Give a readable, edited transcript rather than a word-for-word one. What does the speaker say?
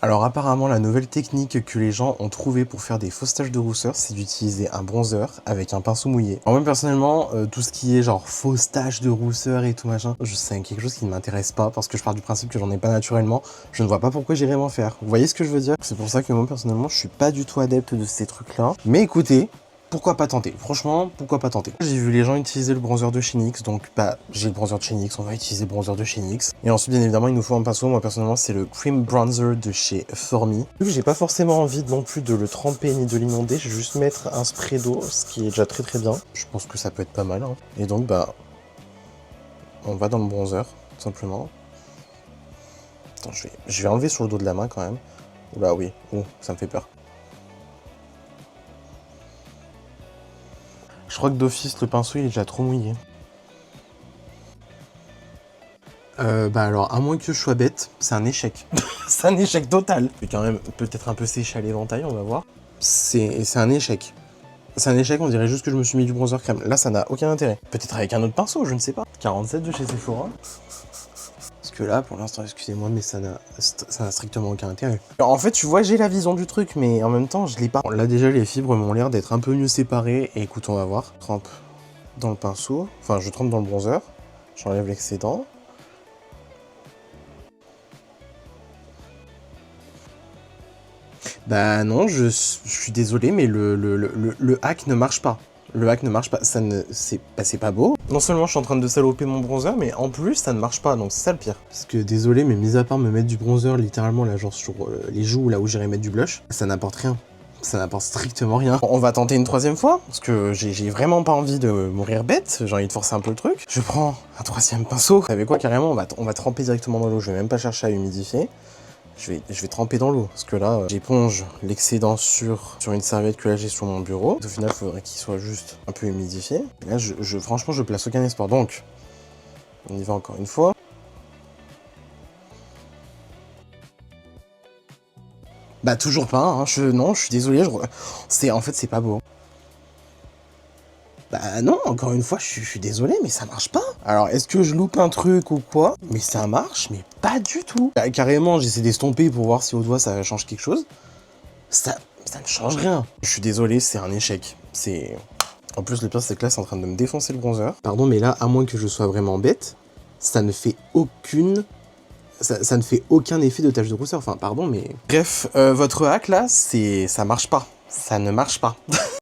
Alors apparemment, la nouvelle technique que les gens ont trouvée pour faire des fausses taches de rousseur, c'est d'utiliser un bronzer avec un pinceau mouillé. Alors même personnellement, tout ce qui est genre fausses taches de rousseur et tout machin, c'est quelque chose qui ne m'intéresse pas parce que je pars du principe que j'en ai pas naturellement. Je ne vois pas pourquoi j'irais m'en faire. Vous voyez ce que je veux dire? C'est pour ça que moi personnellement, je suis pas du tout adepte de ces trucs-là. Mais écoutez, pourquoi pas tenter? Franchement, pourquoi pas tenter? J'ai vu les gens utiliser le bronzer de chez NYX, donc bah j'ai le bronzer de chez NYX, on va utiliser le bronzer de chez NYX. Et ensuite, bien évidemment, il nous faut un pinceau. Moi personnellement, c'est le Cream Bronzer de chez Formi. Vu que j'ai pas forcément envie non plus de le tremper ni de l'inonder, je vais juste mettre un spray d'eau, ce qui est déjà très très bien. Je pense que ça peut être pas mal, hein. Et donc bah, on va dans le bronzer, tout simplement. Attends, je vais enlever sur le dos de la main quand même. Oula oui, ouh, ça me fait peur. Je crois que d'office, le pinceau il est déjà trop mouillé. Bah alors, à moins que je sois bête, c'est un échec. C'est un échec total. Je vais quand même peut-être un peu sécher à l'éventail, on va voir. C'est un échec. C'est un échec, on dirait juste que je me suis mis du bronzer crème. Là, ça n'a aucun intérêt. Peut-être avec un autre pinceau, je ne sais pas. 47 de chez Sephora. Parce que là, pour l'instant, excusez-moi, mais ça n'a strictement aucun intérêt. Alors, en fait, tu vois, j'ai la vision du truc, mais en même temps, je l'ai pas. Bon, là, déjà, les fibres m'ont l'air d'être un peu mieux séparées. Et écoute, on va voir. Trempe dans le pinceau. Enfin, je trempe dans le bronzer. J'enlève l'excédent. Bah non, je suis désolé, mais le hack ne marche pas. Le hack ne marche pas, c'est pas beau. Non seulement je suis en train de saloper mon bronzer, mais en plus ça ne marche pas, donc c'est ça le pire. Parce que désolé, mais mis à part me mettre du bronzer littéralement là, genre sur les joues, là où j'irais mettre du blush, ça n'apporte rien. Ça n'apporte strictement rien. On va tenter une troisième fois, parce que j'ai vraiment pas envie de mourir bête, j'ai envie de forcer un peu le truc. Je prends un troisième pinceau. Vous savez quoi, carrément, on va tremper directement dans l'eau, je vais même pas chercher à humidifier. Je vais tremper dans l'eau, parce que là, j'éponge l'excédent sur une serviette que là j'ai sur mon bureau. Au final, il faudrait qu'il soit juste un peu humidifié. Et là, franchement, je place aucun espoir. Donc, on y va encore une fois. Bah, toujours pas, hein. Non, je suis désolé. En fait, c'est pas beau. Bah non, encore une fois, je suis désolé, mais ça marche pas. Alors, est-ce que je loupe un truc ou quoi? Mais ça marche, mais pas du tout. Bah, carrément, j'essaie d'estomper pour voir si au doigt ça change quelque chose. Ça ne change rien. Je suis désolé, c'est un échec. En plus, le pire, c'est que là, c'est en train de me défoncer le bronzer. Pardon, mais là, à moins que je sois vraiment bête, ça ne fait ça ne fait aucun effet de tache de rousseur. Enfin, pardon, mais... Bref, votre hack, là, ça marche pas. Ça ne marche pas.